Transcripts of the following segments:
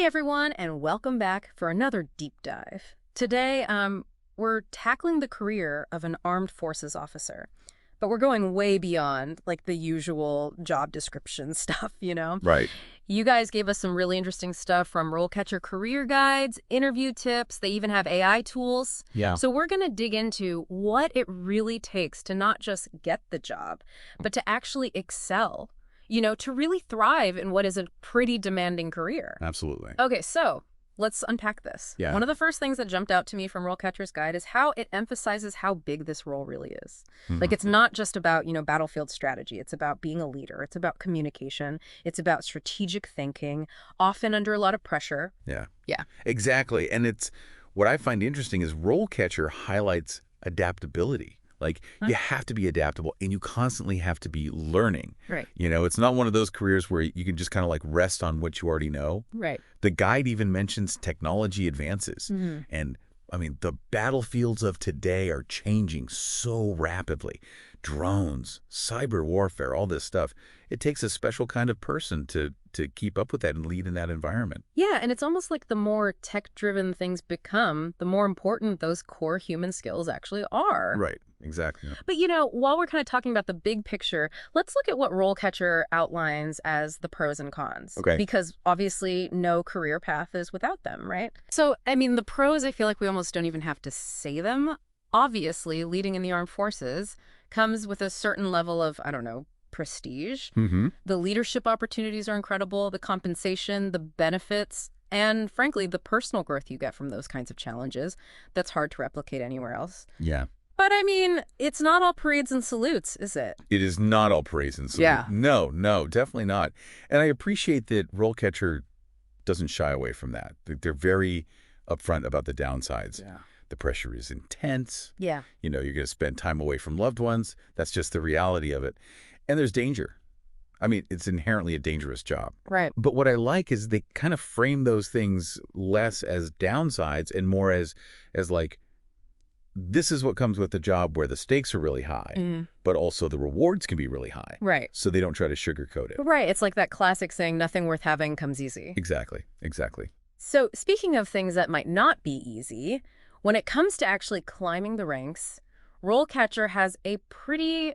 everyone, and welcome back for another deep dive. Today, we're tackling the career of an armed forces officer, but we're going way beyond like the usual job description stuff, you know? Right. You guys gave us some really interesting stuff from RoleCatcher career guides, interview tips. They even have AI tools. Yeah. So we're going to dig into what it really takes to not just get the job, but to actually excel, you know, to really thrive in what is a pretty demanding career. Absolutely. Okay, so let's unpack this. Yeah. One of the first things that jumped out to me from RoleCatcher's guide is how it emphasizes how big this role really is. Like, it's not just about, battlefield strategy. It's about being a leader. It's about communication. It's about strategic thinking, often under a lot of pressure. Yeah. Yeah. Exactly. And it's what I find interesting is RoleCatcher highlights adaptability. Like, you have to be adaptable and you constantly have to be learning. Right. It's not one of those careers where you can just kind of like rest on what you already know. Right. The guide even mentions technology advances. And I mean, the battlefields of today are changing so rapidly. Drones, cyber warfare, all this stuff. It takes a special kind of person to keep up with that and lead in that environment. Yeah, and it's almost like the more tech-driven things become, the more important those core human skills actually are. Right. Exactly. But, while we're kind of talking about the big picture, let's look at what RoleCatcher outlines as the pros and cons. Okay. Because obviously no career path is without them, right? So, I mean, the pros, I feel like we almost don't even have to say them. Obviously, leading in the armed forces comes with a certain level of, prestige. The leadership opportunities are incredible, the compensation, the benefits, and frankly, the personal growth you get from those kinds of challenges that's hard to replicate anywhere else. Yeah. But I mean, it's not all parades and salutes, is it? It is not all praise and salute. Yeah. No, definitely not. And I appreciate that RoleCatcher doesn't shy away from that. They're very upfront about the downsides. Yeah. The pressure is intense. Yeah. You're going to spend time away from loved ones. That's just the reality of it. And there's danger. I mean, it's inherently a dangerous job. Right. But what I like is they kind of frame those things less as downsides and more as like, this is what comes with the job where the stakes are really high, but also the rewards can be really high. Right. So they don't try to sugarcoat it. Right. It's like that classic saying, nothing worth having comes easy. Exactly. So speaking of things that might not be easy, when it comes to actually climbing the ranks, RoleCatcher has a pretty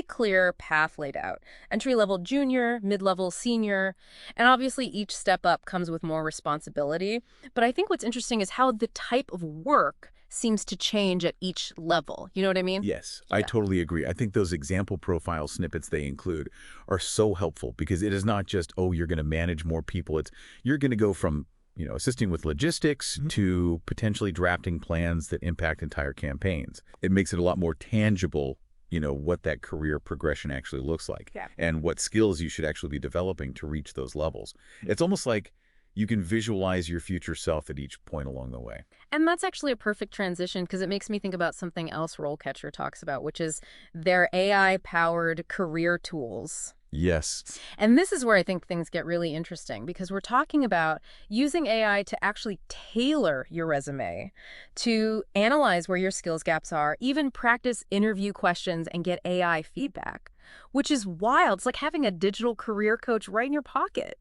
clear path laid out. Entry-level junior, mid-level senior, and obviously each step up comes with more responsibility. But I think what's interesting is how the type of work seems to change at each level. You know what I mean? Yes, Yeah. I totally agree. I think those example profile snippets they include are so helpful because it is not just, oh, you're going to manage more people. You're going to go from assisting with logistics to potentially drafting plans that impact entire campaigns. It makes it a lot more tangible what that career progression actually looks like and what skills you should actually be developing to reach those levels. It's almost like you can visualize your future self at each point along the way. And that's actually a perfect transition because it makes me think about something else RoleCatcher talks about, which is their AI-powered career tools. Yes. And this is where I think things get really interesting because we're talking about using AI to actually tailor your resume, to analyze where your skills gaps are, even practice interview questions and get AI feedback, which is wild. It's like having a digital career coach right in your pocket.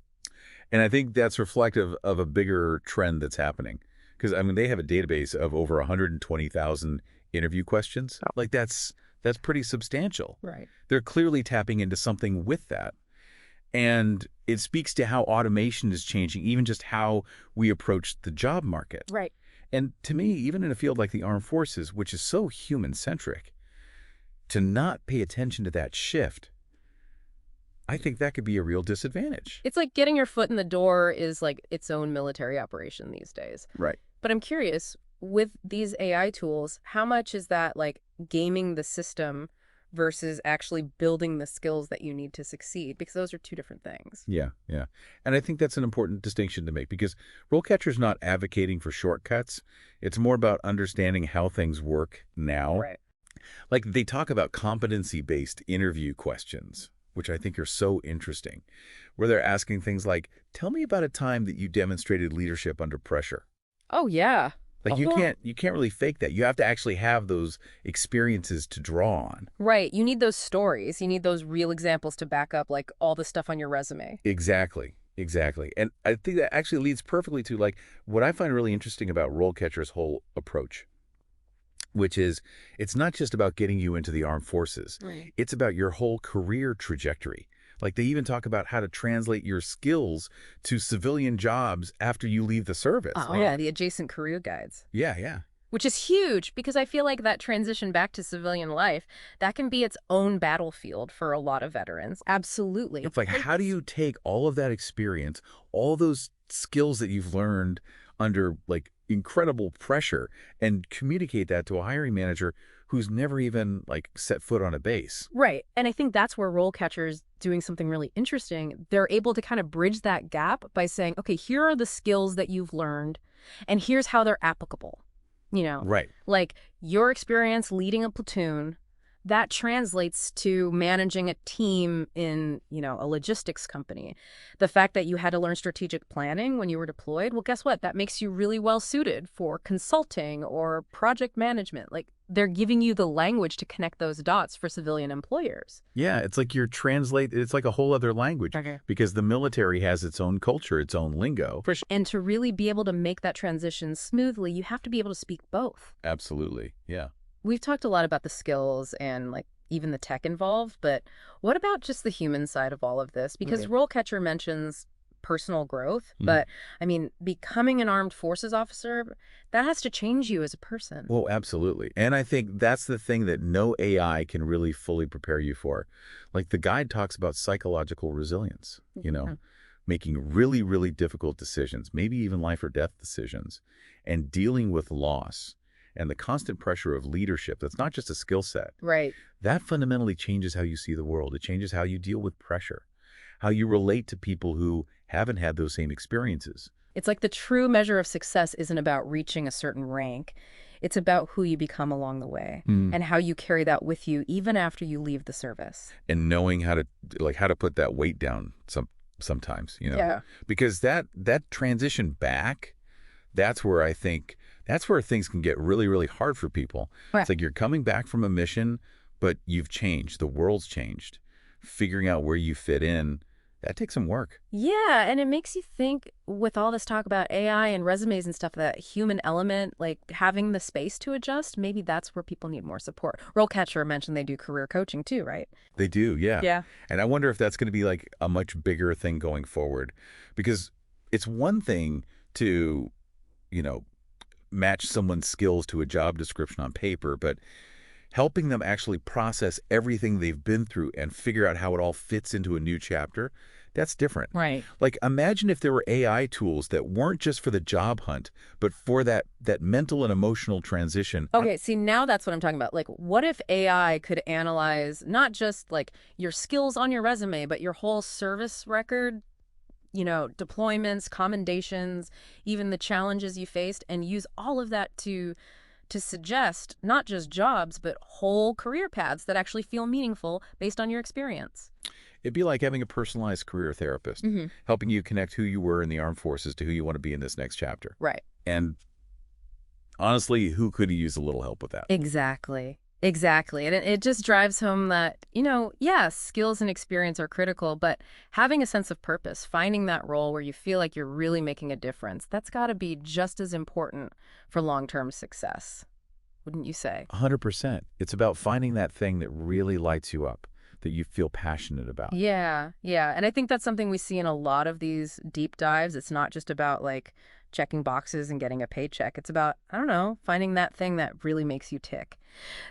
And I think that's reflective of a bigger trend that's happening. Because, I mean, they have a database of over 120,000 interview questions. Oh. Like, that's pretty substantial. Right. They're clearly tapping into something with that. And it speaks to how automation is changing, even just how we approach the job market. Right. And to me, even in a field like the armed forces, which is so human-centric, to not pay attention to that shift, I think that could be a real disadvantage. It's like getting your foot in the door is like its own military operation these days. Right. But I'm curious, with these AI tools, how much is that like gaming the system versus actually building the skills that you need to succeed? Because those are two different things. Yeah. And I think that's an important distinction to make because RoleCatcher's not advocating for shortcuts. It's more about understanding how things work now. Right. Like they talk about competency-based interview questions, which I think are so interesting, where they're asking things like, tell me about a time that you demonstrated leadership under pressure. Oh, yeah. Like you can't really fake that. You have to actually have those experiences to draw on. Right. You need those stories. You need those real examples to back up like all the stuff on your resume. Exactly. Exactly. And I think that actually leads perfectly to like what I find really interesting about RoleCatcher's whole approach, which is it's not just about getting you into the armed forces. Right. It's about your whole career trajectory. Like they even talk about how to translate your skills to civilian jobs after you leave the service. Oh, yeah, the adjacent career guides. Yeah, yeah. Which is huge because I feel like that transition back to civilian life, that can be its own battlefield for a lot of veterans. Absolutely. It's like, how do you take all of that experience, all those skills that you've learned under like incredible pressure and communicate that to a hiring manager who's never even like set foot on a base? Right. And I think that's where RoleCatcher is doing something really interesting. They're able to kind of bridge that gap by saying, okay, here are the skills that you've learned, and here's how they're applicable. Right. Like your experience leading a platoon, that translates to managing a team in, a logistics company. The fact that you had to learn strategic planning when you were deployed, well, guess what? That makes you really well suited for consulting or project management. Like they're giving you the language to connect those dots for civilian employers. Yeah, it's like it's like a whole other language Okay. because the military has its own culture, its own lingo. For sure. And to really be able to make that transition smoothly, you have to be able to speak both. Absolutely. Yeah. We've talked a lot about the skills and like even the tech involved, but what about just the human side of all of this? Because Right. RoleCatcher mentions personal growth, Mhm. but I mean, becoming an armed forces officer, that has to change you as a person. Well, absolutely. And I think that's the thing that no AI can really fully prepare you for. Like the guide talks about psychological resilience, Mhm. making really, really difficult decisions, maybe even life or death decisions, and dealing with loss and the constant pressure of leadership. That's not just a skill set. Right. That fundamentally changes how you see the world. It changes how you deal with pressure, how you relate to people who haven't had those same experiences. It's like the true measure of success isn't about reaching a certain rank. It's about who you become along the way Mm. and how you carry that with you even after you leave the service. And knowing how to put that weight down sometimes, Yeah. because that transition back, that's where things can get really, really hard for people. Right. It's like you're coming back from a mission, but you've changed. The world's changed. Figuring out where you fit in, that takes some work. Yeah, and it makes you think with all this talk about AI and resumes and stuff, that human element, like having the space to adjust, maybe that's where people need more support. RoleCatcher mentioned they do career coaching too, right? They do, yeah. Yeah. And I wonder if that's going to be like a much bigger thing going forward. Because it's one thing to, you know, match someone's skills to a job description on paper, but helping them actually process everything they've been through and figure out how it all fits into a new chapter, that's different. Right. Like imagine if there were AI tools that weren't just for the job hunt, but for that mental and emotional transition. Okay, see, now that's what I'm talking about. Like, what if AI could analyze not just like your skills on your resume, but your whole service record, deployments, commendations, even the challenges you faced, and use all of that to suggest not just jobs, but whole career paths that actually feel meaningful based on your experience. It'd be like having a personalized career therapist, Hmm. helping you connect who you were in the armed forces to who you want to be in this next chapter. Right. And honestly, who could use a little help with that? Exactly. Exactly. And it just drives home that, yes, skills and experience are critical, but having a sense of purpose, finding that role where you feel like you're really making a difference, that's got to be just as important for long-term success, wouldn't you say? 100%. It's about finding that thing that really lights you up, that you feel passionate about. Yeah, yeah. And I think that's something we see in a lot of these deep dives. It's not just about like checking boxes and getting a paycheck. It's about, I don't know, finding that thing that really makes you tick.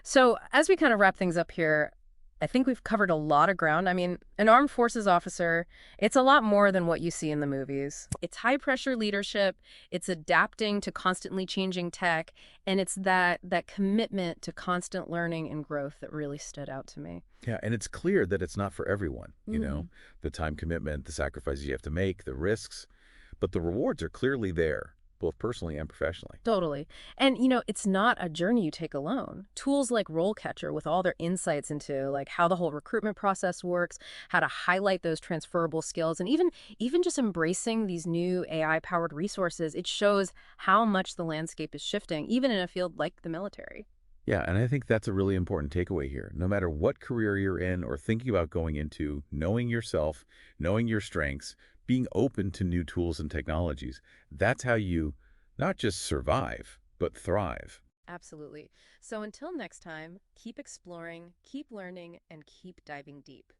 So as we kind of wrap things up here, I think we've covered a lot of ground. I mean, an armed forces officer, it's a lot more than what you see in the movies. It's high pressure leadership, it's adapting to constantly changing tech, and it's that commitment to constant learning and growth that really stood out to me. Yeah, and it's clear that it's not for everyone, Mhm. the time commitment, the sacrifices you have to make, the risks, but the rewards are clearly there, both personally and professionally. Totally. And, it's not a journey you take alone. Tools like RoleCatcher with all their insights into like how the whole recruitment process works, how to highlight those transferable skills, and even just embracing these new AI-powered resources, it shows how much the landscape is shifting, even in a field like the military. Yeah, and I think that's a really important takeaway here. No matter what career you're in or thinking about going into, knowing yourself, knowing your strengths, being open to new tools and technologies. That's how you not just survive, but thrive. Absolutely. So until next time, keep exploring, keep learning, and keep diving deep.